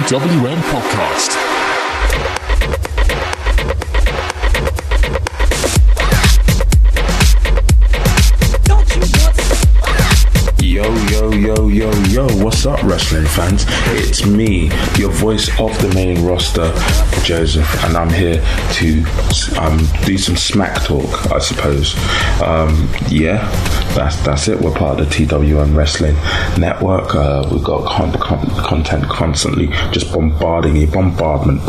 TWM podcast. Yo, what's up, wrestling fans? It's me, your voice of the main roster, Joseph, and I'm here to do some smack talk, I suppose. That's it. We're part of the TWM Wrestling Network. We've got content constantly just bombarding you. Bombardment.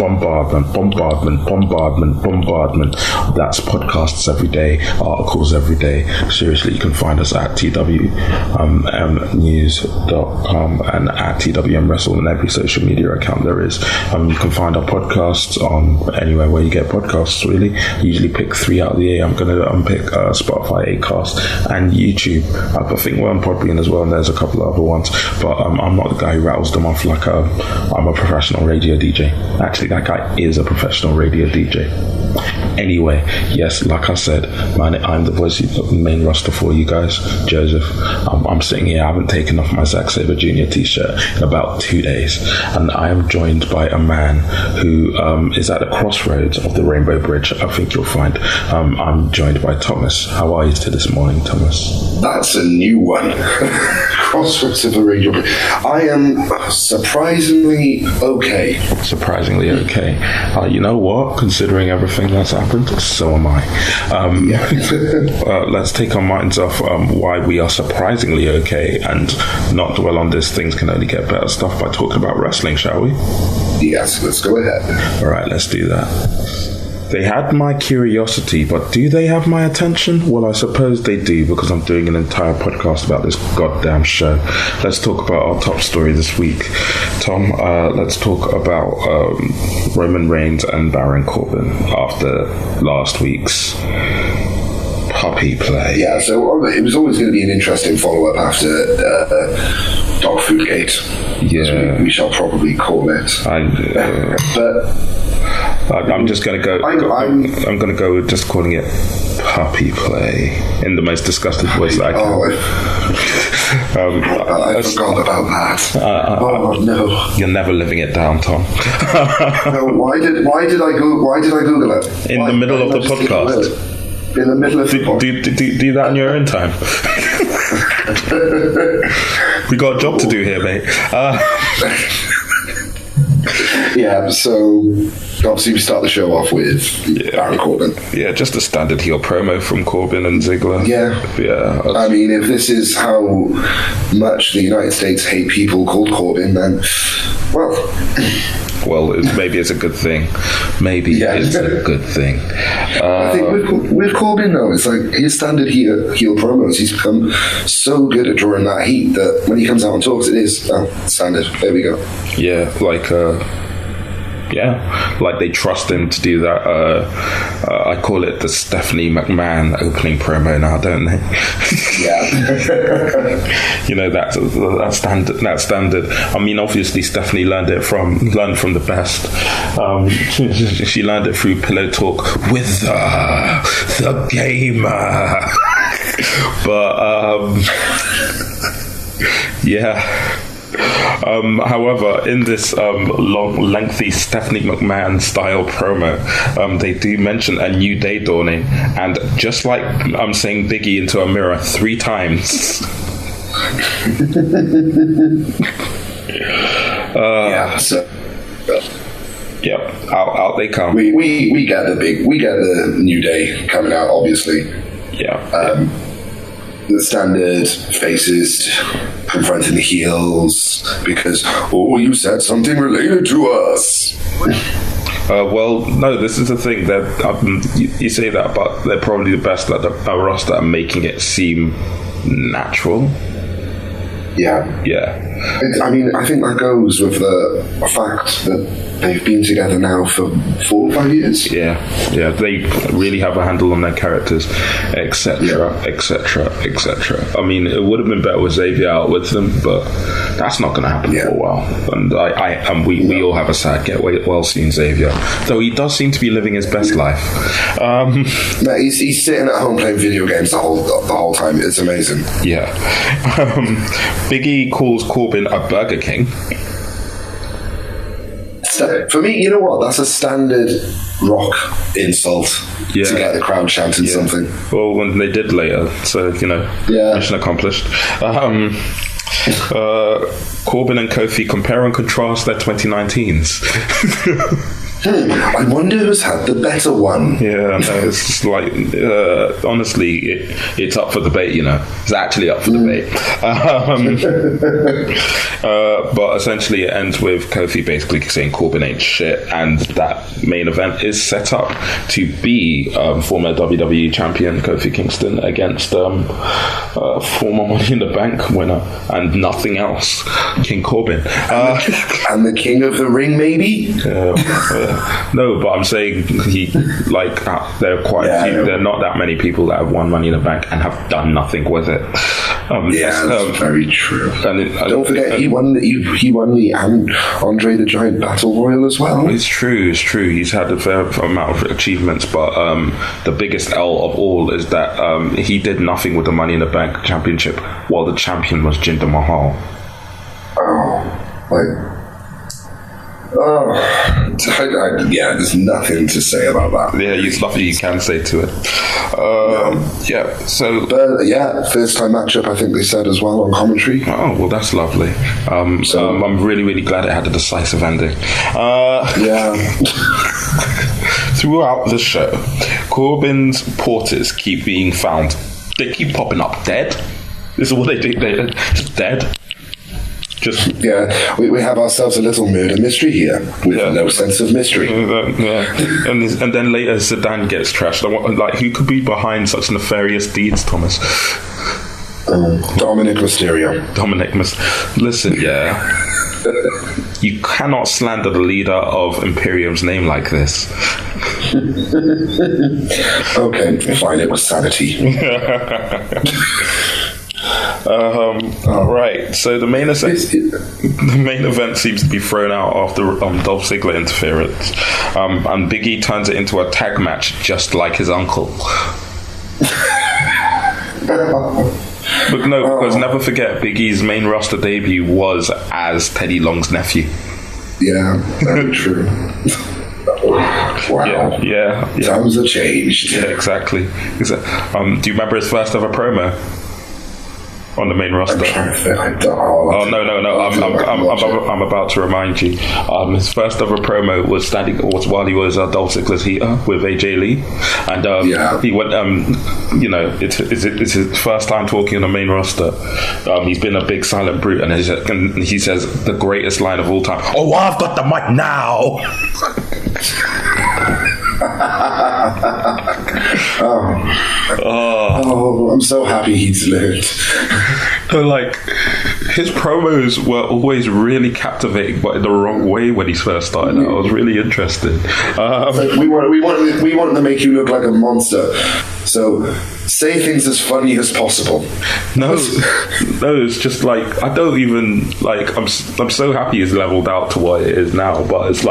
That's podcasts every day, articles every day. Seriously, you can find us at twmnews.com and at TWM Wrestle on every social media account there is. You can find our podcasts on anywhere where you get podcasts, really. I usually pick 3 out of the 8. I'm going to unpick Spotify, Acast, and YouTube. I think we're on Podbean as well, and there's a couple of other ones. But I'm not the guy who rattles them off like I'm a professional radio DJ. Actually, that guy is a professional radio DJ. Anyway, yes, like I said, man, I'm the voice of the main roster for you guys, Joseph. I'm sitting here. I haven't taken off my Zack Sabre Jr. t-shirt in about 2 days, and I am joined by a man who is at the crossroads of the Rainbow Bridge. I think you'll find. I'm joined by Thomas. How are you this morning, Thomas? That's a new one. Crossroads of the Rainbow Bridge. I am surprisingly okay. Surprisingly okay. You know what? Considering everything that's happened, so am I. Let's take our minds off why we are surprisingly okay and not dwell on this things can only get better stuff by talking about wrestling, shall we? Yes, let's go ahead. All right, let's do that. They had my curiosity, but do they have my attention? Well, I suppose they do, because I'm doing an entire podcast about this goddamn show. Let's talk about our top story this week. Tom, let's talk about Roman Reigns and Baron Corbin after last week's puppy play. Yeah, so it was always going to be an interesting follow-up after Dog Food Gate. Yeah. We shall probably call it. I'm just going to go. I'm going to go with just calling it puppy play in the most disgusting voice that I can. I forgot about that. Oh no! You're never living it down, Tom. No, why did I Google it? In the middle of the podcast. In the middle of the podcast. Do that in your own time. We got a job to do here, mate. Yeah, so obviously we start the show off with Baron Corbin. Yeah, just a standard heel promo from Corbin and Ziggler. Yeah. I mean, if this is how much the United States hate people called Corbin, then, well, maybe it's a good thing. Maybe it's a good thing. I think with Corbin, though, it's like his standard heel promos. He's become so good at drawing that heat that when he comes out and talks, it is standard. There we go. Yeah, like they trust him to do that. I call it the Stephanie McMahon opening promo now, don't they? Yeah. You know, that's standard. I mean, obviously Stephanie learned from the best. She learned it through Pillow Talk with the gamer. But yeah. However, in this long, lengthy Stephanie McMahon style promo, they do mention a new day dawning, and just like I'm saying Biggie into a mirror 3 times. Yep, out they come. We get the new day coming out, obviously. Yeah. The standard faces confronting the heels because, you said something related to us. Well, no, this is the thing. That you say that, but they're probably the best at the roster at making it seem natural. Yeah. I mean, I think that goes with the fact that they've been together now for 4 or 5 years. Yeah, they really have a handle on their characters, etc. I mean, it would have been better with Xavier out with them, but that's not going to happen for a while. And we all have a sad get well soon Xavier, though he does seem to be living his best life. No, he's sitting at home playing video games the whole time. It's amazing. Yeah. Biggie calls Corbin a Burger King. For me, you know what? That's a standard Rock insult to get the crowd chanting something. Well, when they did later, so, mission accomplished. Corbin and Kofi compare and contrast their 2019s. I wonder who's had the better one. Yeah, no, it's just like, honestly, it's up for debate, It's actually up for debate. But essentially it ends with Kofi basically saying Corbin ain't shit, and that main event is set up to be former WWE champion Kofi Kingston against former Money in the Bank winner and nothing else, King Corbin. And the King of the Ring, maybe? No, but I'm saying there are quite a few. There are not that many people that have won Money in the Bank and have done nothing with it. That's very true. And don't forget, he won the Andre the Giant Battle Royal as well. It's true. He's had a fair amount of achievements, but the biggest L of all is that he did nothing with the Money in the Bank championship while the champion was Jinder Mahal. There's nothing to say about that. Yeah, there's nothing you can say to it. First time matchup, I think they said as well on commentary. Oh, well, that's lovely. I'm really, really glad it had a decisive ending. Throughout the show, Corbin's porters keep being found. They keep popping up dead. This is what they do. They're just dead. We have ourselves a little murder mystery here with no sense of mystery. And then later Zidane gets trashed. Who could be behind such nefarious deeds, Thomas? Dominic Mysterio. Listen, you cannot slander the leader of Imperium's name like this. Okay, fine, it was sanity. Right, so the main event seems to be thrown out after Dolph Ziggler interference, and Big E turns it into a tag match just like his uncle. Because never forget, Big E's main roster debut was as Teddy Long's nephew. Yeah, very true. Wow. Yeah. Times have changed. Yeah, exactly. Do you remember his first ever promo on the main roster? I'm about to remind you. His first ever promo was while he was Dolph Ziggler's heater with AJ Lee, and he went. It's his first time talking on the main roster. He's been a big silent brute, and he says the greatest line of all time. Oh, I've got the mic now. I'm so happy he's lived. His promos were always really captivating, but in the wrong way when he first started out. I was really interested. We wanted to make you look like a monster, so say things as funny as possible. No, it's just I don't even I'm so happy it's leveled out to what it is now, but it's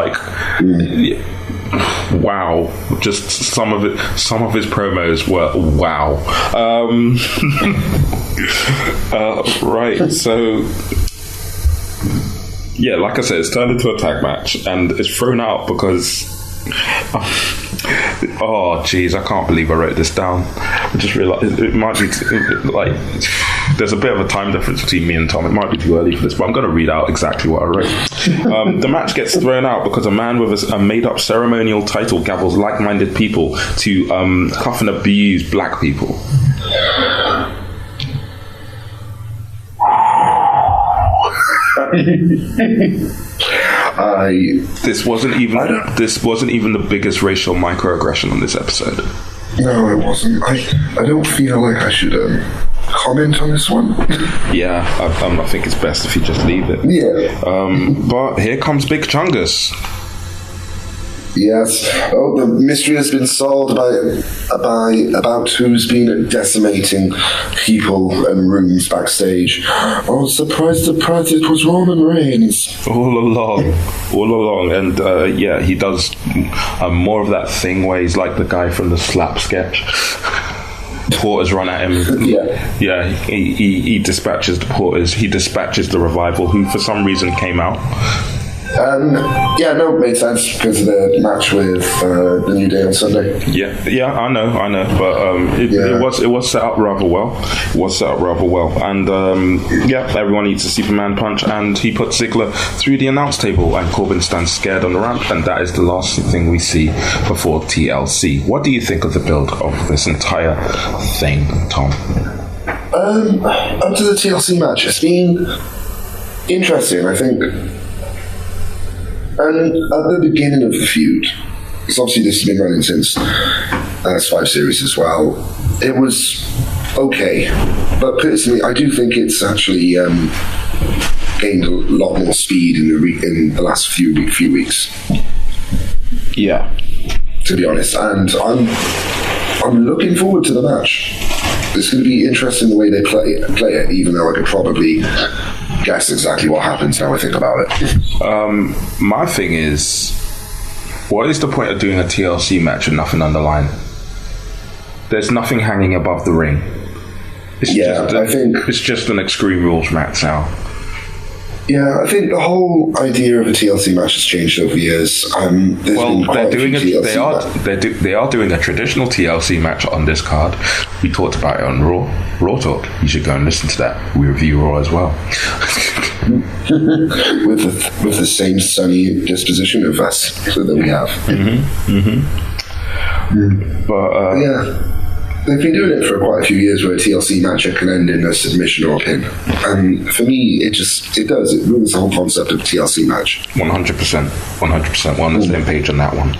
wow, just some of his promos were wow. Right, so like I said, it's turned into a tag match and it's thrown out because oh jeez, I can't believe I wrote this down. I just realized it might be there's a bit of a time difference between me and Tom. It might be too early for this, but I'm going to read out exactly what I wrote. The match gets thrown out because a man with a made-up ceremonial title gavels like-minded people to cuff and abuse black people. This wasn't even the biggest racial microaggression on this episode. No, it wasn't. I don't feel like I should comment on this one. Yeah, I think it's best if you just leave it. Yeah. But here comes Big Chungus. Yes. Oh, the mystery has been solved about who's been decimating people and rooms backstage. Oh, surprise, it was Roman Reigns. All along. And he does more of that thing where he's like the guy from the Slap sketch. Porters run at him. He dispatches the Porters. He dispatches the Revival, who for some reason came out. It made sense because of the match with the New Day on Sunday. Yeah, I know, but it was set up rather well. And everyone eats a Superman punch, and he put Ziggler through the announce table, and Corbin stands scared on the ramp, and that is the last thing we see before TLC. What do you think of the build of this entire thing, Tom? Up to the TLC match, it's been interesting, I think. And at the beginning of the feud, because obviously this has been running since S5 series as well, it was okay. But personally, I do think it's actually gained a lot more speed in the last few weeks. Yeah. To be honest. And I'm looking forward to the match. It's going to be interesting the way they play it, even though I could probably guess exactly what happens now I think about it. My thing is, what is the point of doing a TLC match with nothing on the line? There's nothing hanging above the ring. I think it's just an Extreme Rules match now. Yeah, I think the whole idea of a TLC match has changed over the years. They are doing a traditional TLC match on this card. We talked about it on Raw Talk. You should go and listen to that. We review Raw as well. with the same sunny disposition of us that we have. But they've been doing it for quite a few years, where a TLC match can end in a submission or a pin. And for me, it ruins the whole concept of a TLC match. 100%. We're on the same page on that one.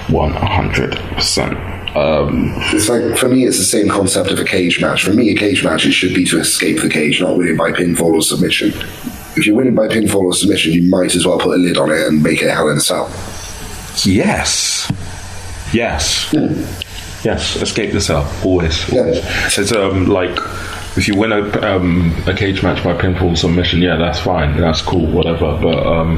100%. It's like, for me, it's the same concept of a cage match. For me, a cage match, it should be to escape the cage, not winning by pinfall or submission. If you're winning by pinfall or submission, you might as well put a lid on it and make it Hell in a Cell. Yes. Yes, escape the cell, always. It's like, if you win a cage match by pinfall submission, that's fine, that's cool, whatever. But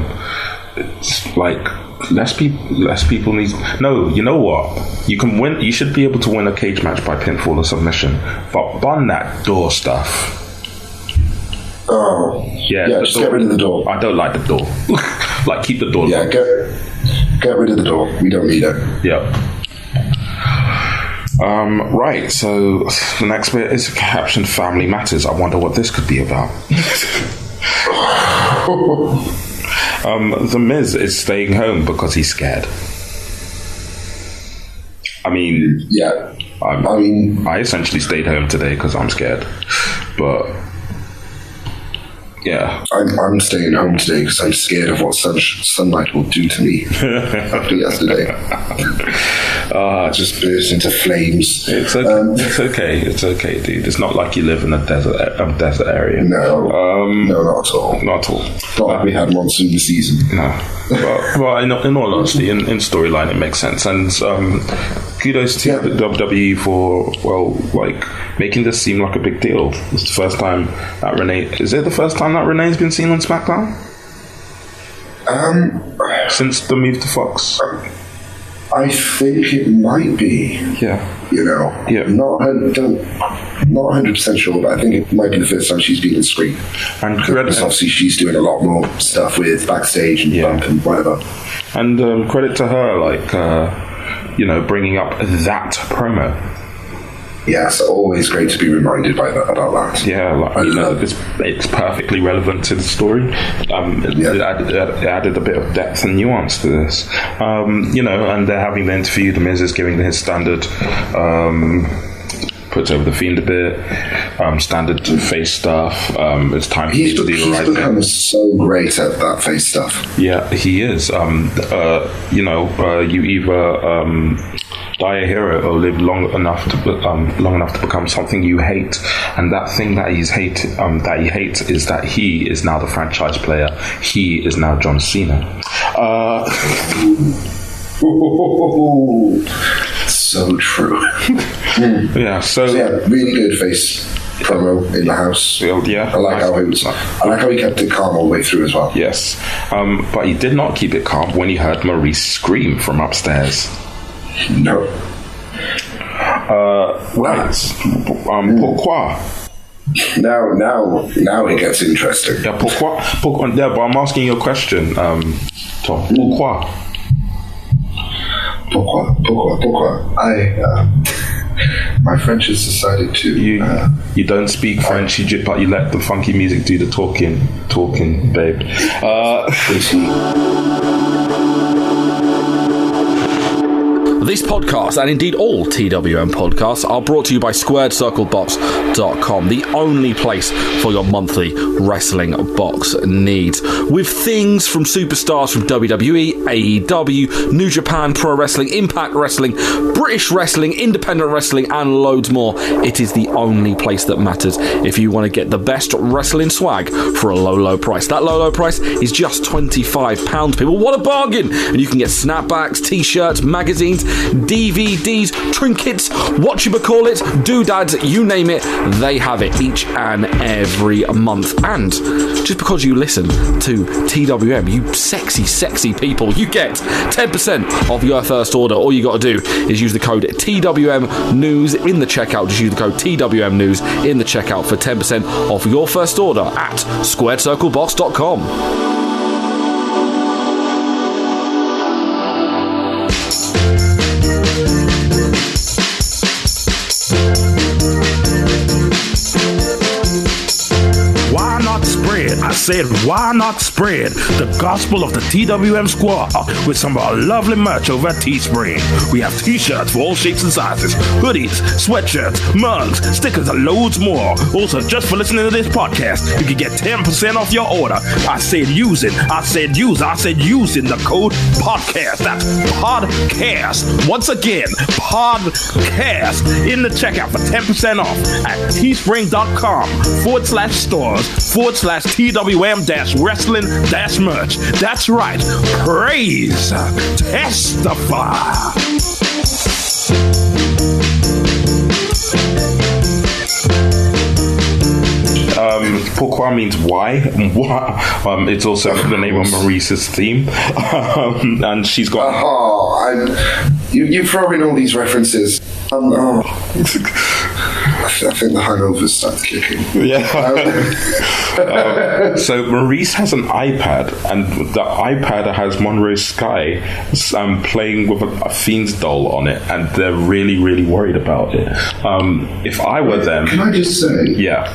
it's like less people need. No, you know what? You can win. You should be able to win a cage match by pinfall or submission, but bun that door stuff. Oh, yeah. Just get rid of the door. I don't like the door. Like, keep the door. Yeah, get rid of the door. We don't need it. Yeah. Right, so the next bit is captioned Family Matters. I wonder what this could be about. The Miz is staying home because he's scared. I mean... Yeah. I essentially stayed home today because I'm scared. But... yeah. I'm staying home today because I'm scared of what sunlight will do to me after yesterday. Just burst into flames. It's okay. It's okay, dude. It's not like you live in a desert area. No, not at all. Not at all. Not like we had monsoon season. No. But in all honesty, in storyline, it makes sense. And kudos to WWE for making this seem like a big deal. It's the first time that Renee. Is it the first time that Renee's been seen on SmackDown? Since the move to Fox. I think it might be. Yeah. Yeah. Not 100% sure, but I think it might be the first time she's been on screen. And because obviously she's doing a lot more stuff with backstage and bump and whatever. And credit to her, bringing up that promo. Yeah, it's always great to be reminded about that. Yeah, it's perfectly relevant to the story. It added a bit of depth and nuance to this. And they're having the interview. The Miz is giving his standard, puts over the Fiend a bit, standard face stuff. It's time for me to do the right thing. He's become so great at that face stuff. Yeah, he is. You either... die a hero or live long enough to become something you hate, and that thing that he hates is that he is now the franchise player. He is now John Cena. So true. Yeah. So really good face promo in the house. Yeah, I like how he kept it calm all the way through as well. Yes, but he did not keep it calm when he heard Maurice scream from upstairs. No. Pourquoi? Now it gets interesting. Yeah, pourquoi? Yeah, but I'm asking you a question, Tom. Pourquoi? Pourquoi? My French has decided to. You don't speak French, but you let the funky music do the talking, babe. This podcast, and indeed all TWM podcasts, are brought to you by SquaredCircleBox.com, the only place for your monthly wrestling box needs. With things from superstars from WWE, AEW, New Japan Pro Wrestling, Impact Wrestling, British Wrestling, Independent Wrestling, and loads more, it is the only place that matters if you want to get the best wrestling swag for a low price. That low price is just £25, people. What a bargain! And you can get snapbacks, t-shirts, magazines, DVDs, trinkets, whatchamacallit, doodads, you name it, they have it each and every month. And just because you listen to TWM, you sexy people, you get 10% off your first order. All you got to do is use the code TWM News in the checkout. Just use the code TWM News in the checkout for 10% off your first order at SquaredCircleBox.com. I said, why not spread the gospel of the TWM squad with some of our lovely merch over at Teespring? We have t-shirts for all shapes and sizes, hoodies, sweatshirts, mugs, stickers, and loads more. Also, just for listening to this podcast, you can get 10% off your order. I said using the code podcast. That's podcast. Once again, podcast in the checkout for 10% off at teespring.com/stores/TWM-wrestling-merch. That's right. Praise. Testify. Pourquoi means why. It's also the name of Maurice's theme. And she's got... You throw in all these references. I think the hangover starts kicking. Yeah. So Maurice has an iPad, and the iPad has Monroe Sky playing with a Fiend's doll on it, and they're really, really worried about it. If I were them... Can I just say... Yeah.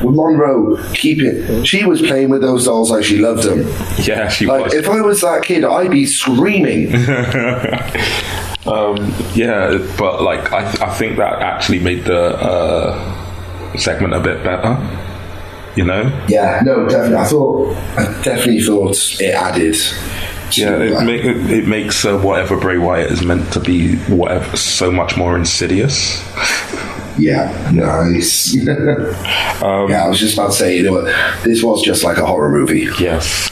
With Monroe, keep it. She was playing with those dolls like she loved them. Yeah, she was. was. If I was that kid, I'd be screaming. Yeah, but like I think that actually made the segment a bit better. You know? Yeah, no, definitely. I definitely thought it added. Yeah, it makes whatever Bray Wyatt is meant to be so much more insidious. Yeah, nice. Yeah, I was just about to say, this was just like a horror movie. Yes.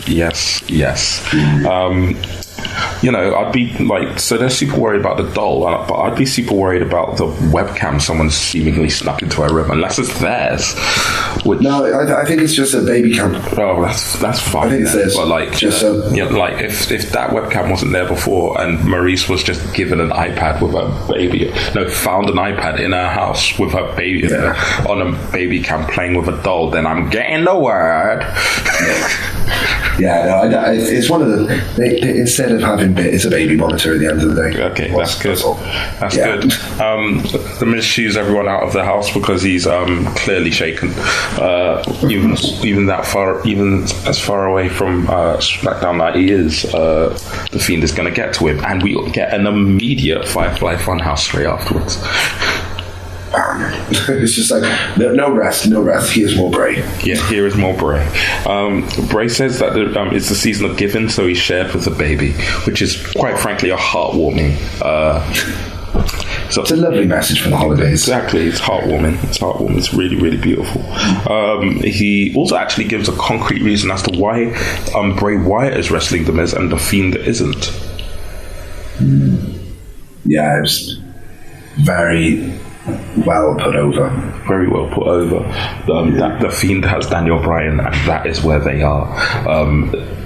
I'd be like, so they're super worried about the doll, but I'd be super worried about the webcam someone's seemingly snuck into her room, unless it's theirs. No, I think it's just a baby cam. Oh, that's fine. I think it's theirs. But like, like if that webcam wasn't there before, and Maurice was just given an iPad with her baby, found an iPad in her house with her baby on a baby cam playing with a doll, then I'm getting the word. Yeah, no, it's one of the... instead of having it's a baby monitor at the end of the day. Okay, that's good. That's good. The Miz shoos everyone out of the house because he's clearly shaken. Even as far away from SmackDown that he is, the Fiend is going to get to him, and we get an immediate Firefly Funhouse straight afterwards. It's just like no rest. Here's more Bray. Yeah, here is more Bray. Bray says that it's the season of giving, so he shared with the baby, which is quite frankly a heartwarming. So it's a lovely message for the holidays. Exactly, it's heartwarming. It's really, really beautiful. He also actually gives a concrete reason as to why Bray Wyatt is wrestling The Miz and the Fiend isn't. Yeah, it's very well put over. Very well put over. The Fiend has Daniel Bryan, and that is where they are.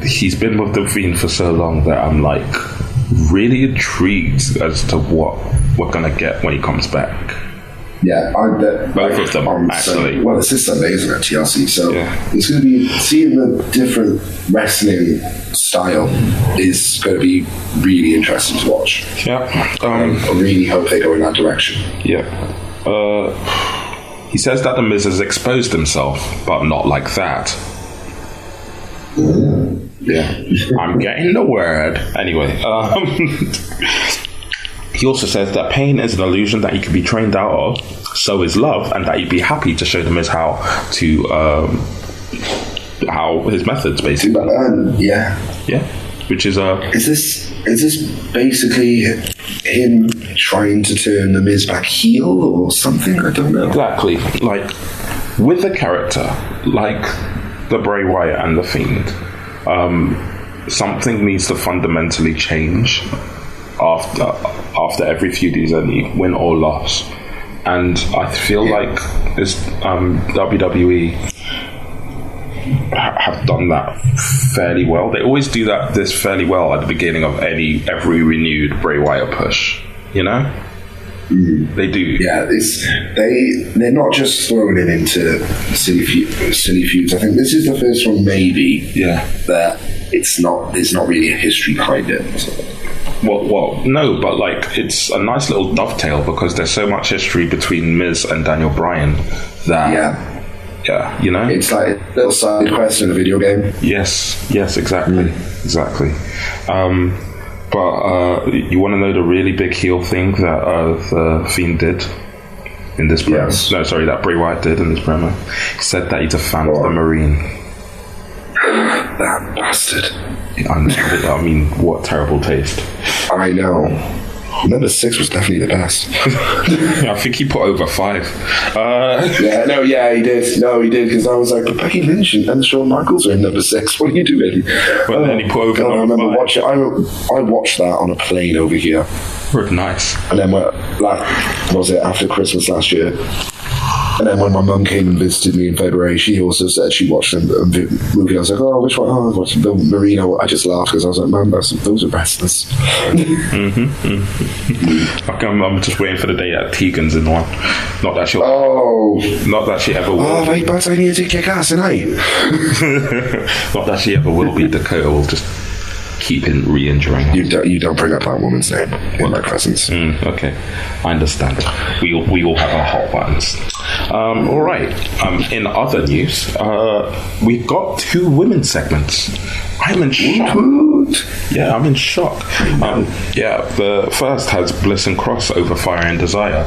He's been with the Fiend for so long that I'm like really intrigued as to what we're gonna get when he comes back. Yeah, I bet both of them actually. Well, it's this Sunday, isn't it? TLC. So yeah. It's going to be seeing a different wrestling style is going to be really interesting to watch. Yeah, I really hope they go in that direction. Yeah. He says that the Miz has exposed himself, but not like that. Yeah, I'm getting the word. Anyway, he also says that pain is an illusion that he can be trained out of, so is love, and that he'd be happy to show the Miz how his methods, basically. Yeah. Which is Is this basically him trying to turn the Miz back heel or something? I don't know. Exactly. Like, with a character like the Bray Wyatt and the Fiend, something needs to fundamentally change after every feud is any win or loss. And I feel like this WWE have done that fairly well. They always do this fairly well at the beginning of every renewed Bray Wyatt push, you know? They do. Yeah, they're not just throwing it into silly feuds. I think this is the first one, maybe, that there's not really a history behind it. So. Well, no, but like it's a nice little dovetail because there's so much history between Miz and Daniel Bryan that yeah, you know, it's like a little side quest in a video game. Yes, exactly. But you want to know the really big heel thing that the Fiend did in this promo? Yes. No, sorry, that Bray Wyatt did in this promo. He said that he's a fan of the Marine. That bastard. I mean, what terrible taste. I know. Number 6 was definitely the best. I think he put over 5. He did. No, he did, because I was like, but Becky Lynch and Shawn Michaels are in number 6. What are you doing? But then he put over I remember 5. watching. I watched that on a plane over here. Nice. And then, after Christmas last year. And then when my mum came and visited me in February, she also said she watched a movie. I was like, oh, which one? Oh, I watched the Marino. I just laughed because I was like, man, those are wrestlers. I'm just waiting for the day that Tegan's in one. Not that she ever will. Oh, right, but I need to kick ass tonight. Not that she ever will be. Dakota will just keep re-injuring her. You don't bring up that woman's name in my presence. Okay, I understand. We all have our hot buttons. All right. In other news, we've got 2 women's segments. I'm in shock. Yeah, I'm in shock. The first has Bliss and Cross over Fire and Desire,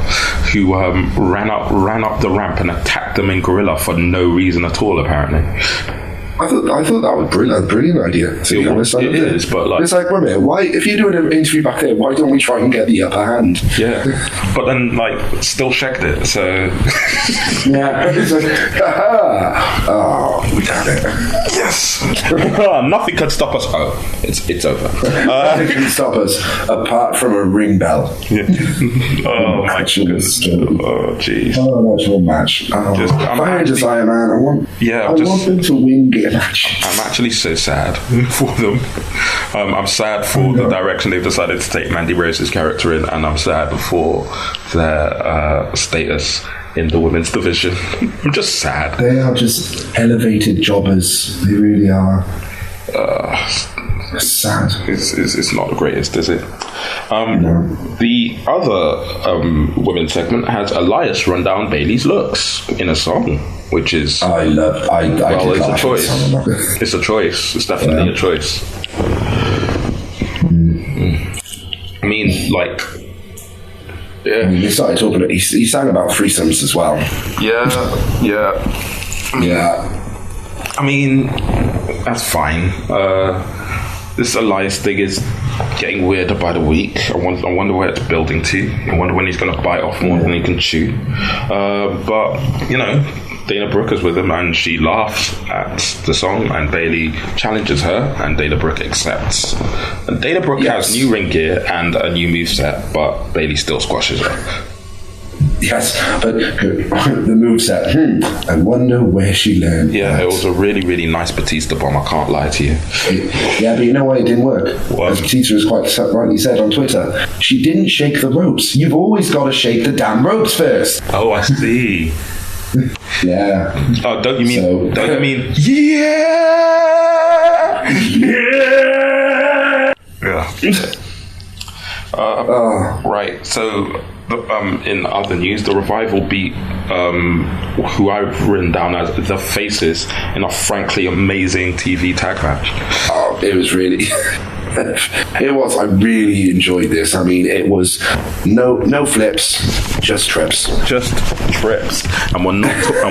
who ran up the ramp and attacked them in Gorilla for no reason at all, apparently. I thought that was a brilliant idea, to be honest. It is, but like... It's like, wait a minute, why, if you're doing an interview back there, why don't we try and get the upper hand? Yeah. But then, like, still checked it, so... Yeah. It's like, we done it. Yes! Nothing can stop us. Oh, it's over. Nothing can stop us, apart from a ring bell. Yeah. Oh, my goodness. Oh, jeez. Oh, that's one match. Fire and Desire, man. I want them to win a match. I'm actually so sad for them. I'm sad for the direction they've decided to take Mandy Rose's character in, and I'm sad for their status in the women's division. I'm just sad. They are just elevated jobbers. They really are. It's sad. It's not the greatest, is it? No. The other women's segment has Elias run down Bayley's looks in a song, which is... it's a choice. It's a choice. It's definitely a choice. I mean, like... Yeah. He started talking about... He sang about threesomes as well. Yeah. I mean, that's fine. This Elias thing is getting weirder by the week. I wonder where it's building to. I wonder when he's going to bite off more than he can chew. But, you know, Dana Brooke is with him and she laughs at the song and Bayley challenges her and Dana Brooke accepts. And Dana Brooke has new ring gear and a new moveset, but Bayley still squashes her. Yes, but the moveset, I wonder where she learned. Yeah, that. it was a really, really nice Batista bomb, I can't lie to you. Yeah, but you know why it didn't work? As Batista has quite rightly said on Twitter, she didn't shake the ropes. You've always got to shake the damn ropes first. Oh, I see. Yeah. Oh, don't you mean? Yeah. Right. So, in other news, the Revival beat who I've written down as the Faces in a frankly amazing TV tag match. Oh, it was really. It was. I really enjoyed this. I mean, it was no flips, just trips. Just trips. And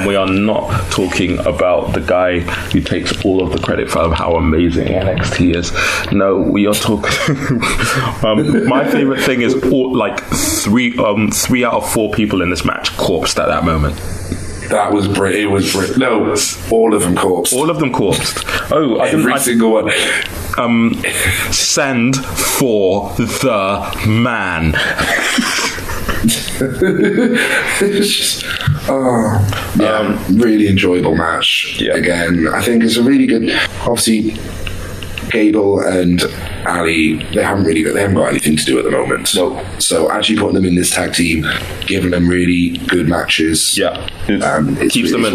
we are not talking about the guy who takes all of the credit for how amazing NXT is. No, we are talking. My favorite thing is three out of 4 people in this match corpsed at that moment. That was it was no, all of them corpsed. All of them corpsed. Oh, every single one. Send for the man. Really enjoyable match. Yeah. Again, I think it's a really good. Obviously, Gable and Ali, they haven't got anything to do at the moment. No. So actually putting them in this tag team, giving them really good matches. Yeah. Keeps them in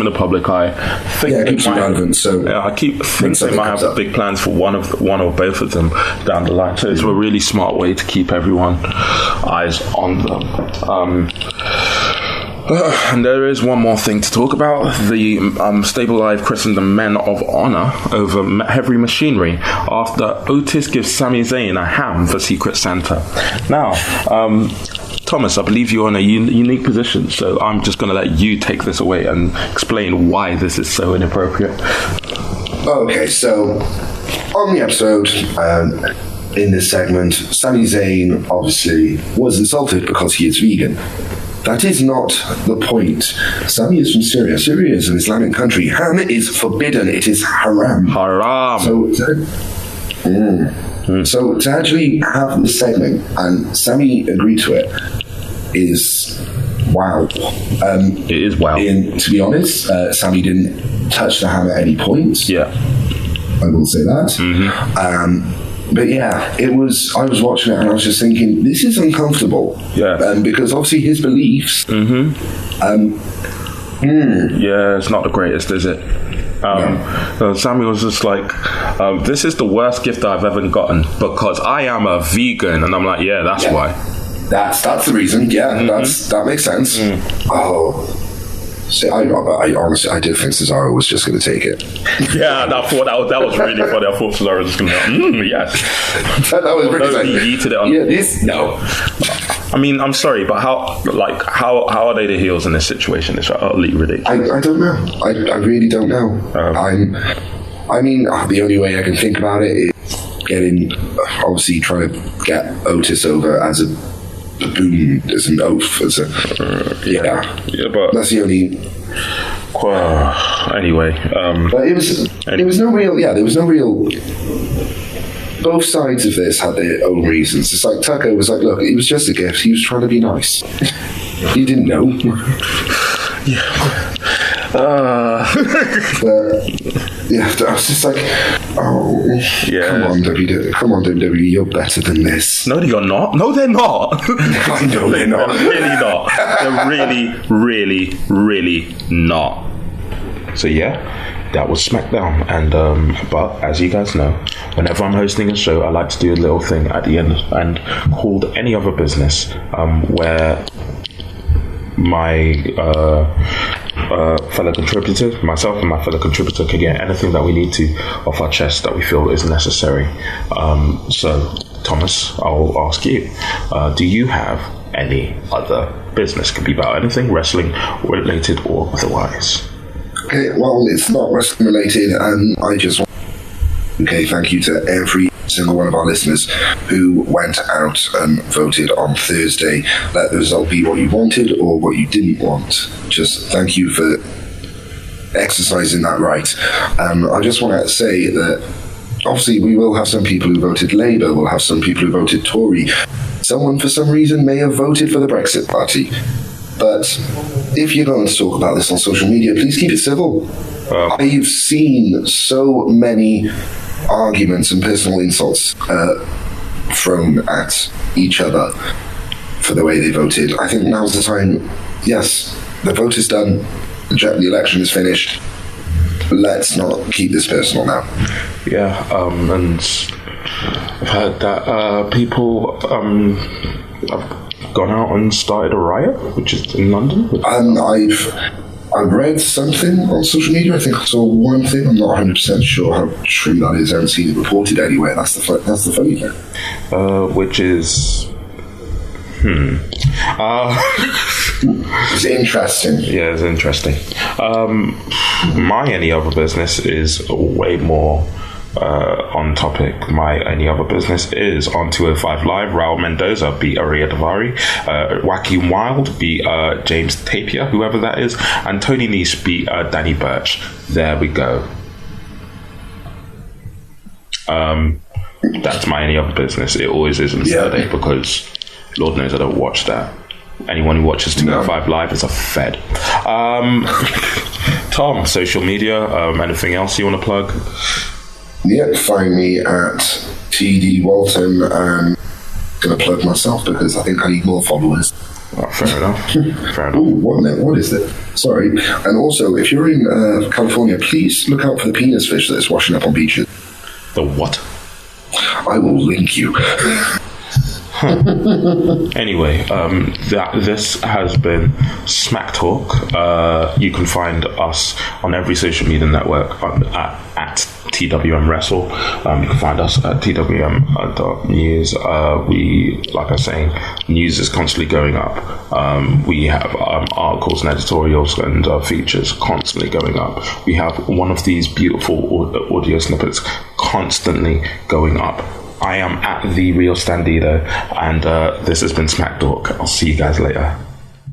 the public eye. Keeps them relevant. So I think they might have big plans for one or both of them down the line. So it's a really smart way to keep everyone eyes on them. And there is one more thing to talk about. The Stable Live christened the Men of Honor over Heavy Machinery after Otis gives Sami Zayn a ham for Secret Santa. Now, Thomas, I believe you're in a unique position, so I'm just going to let you take this away and explain why this is so inappropriate. Okay, so on the episode, in this segment, Sami Zayn obviously was insulted because he is vegan. That is not the point. Sami is from Syria. Syria is an Islamic country. Ham is forbidden. It is haram. Haram. So to actually have this segment and Sami agreed to it is wow. It is wow. To be honest, Sami didn't touch the ham at any point. Yeah. I will say that. Mm-hmm. But yeah, I was watching it and I was just thinking, this is uncomfortable. Yeah. Because obviously his beliefs. Yeah, it's not the greatest, is it? So Sammy was just like, this is the worst gift I've ever gotten because I am a vegan. And I'm like, yeah, that's why. That's the reason. Yeah, that makes sense. Oh. See, I honestly, I did think Cesaro was just going to take it. Yeah, I thought that was really funny. I thought Cesaro was just going to go, yes. that was really he yeeted it on. Yeah, no. I mean, I'm sorry, but how are they the heels in this situation? It's utterly ridiculous. I don't know. I really don't know. I mean, the only way I can think about it is obviously trying to get Otis over as a baboon, as an oath, as a yeah, but that's the only. Anyway, but it was no real. Yeah, there was no real. Both sides of this had their own reasons. It's like Tucker was like, look, it was just a gift. He was trying to be nice. He didn't know. Yeah. Yeah, I was just like, oh, yeah. Come on, WWE, you're better than this. No, you're not. No, they're not. I know they're not. They're really not. They're really, really, really not. So yeah, that was SmackDown. And but as you guys know, whenever I'm hosting a show, I like to do a little thing at the end and called Any Other Business, where my fellow contributors, myself and my fellow contributor, can get anything that we need to off our chest that we feel is necessary. So, Thomas, I'll ask you, do you have any other business? Could be about anything, wrestling related or otherwise. Okay, well, it's not wrestling related, and I just want thank you to every single one of our listeners who went out and voted on Thursday. Let the result be what you wanted or what you didn't want. Just thank you for exercising that right. I just want to say that obviously we will have some people who voted Labour, we'll have some people who voted Tory. Someone for some reason may have voted for the Brexit Party. But if you're going to talk about this on social media, please keep it civil. I've seen so many arguments and personal insults thrown at each other for the way they voted. I think now's the time. Yes, the vote is done. The election is finished. Let's not keep this personal now. Yeah, and I've heard that people have gone out and started a riot, which is in London. I've read something on social media. I think I saw one thing. I'm not 100% sure how true that is. I haven't seen it reported anywhere. That's the funny thing. Which is... It's interesting. Yeah, it's interesting. My any other business is way more on topic. My any other business is on 205 Live. Raul Mendoza beat Aria Davari. Joaquin Wilde beat James Tapia, whoever that is. And Tony Nese beat Danny Burch. There we go. That's my any other business. It always is on Saturday because Lord knows I don't watch that. Anyone who watches 205 Live is a fed. Tom, social media, anything else you want to plug? Yeah, find me at TD Walton. I'm going to plug myself because I think I need more followers. Oh, fair enough. Fair enough. Ooh, what is it? Sorry. And also, if you're in California, please look out for the penis fish that is washing up on beaches. The what? I will link you. Anyway, this has been Smack Talk. You can find us on every social media network at TWM Wrestle. You can find us at TWM.news. Like I was saying, news is constantly going up. We have articles and editorials and features constantly going up. We have one of these beautiful audio snippets constantly going up. I am at the Real Standido, and this has been Smack Talk. I'll see you guys later.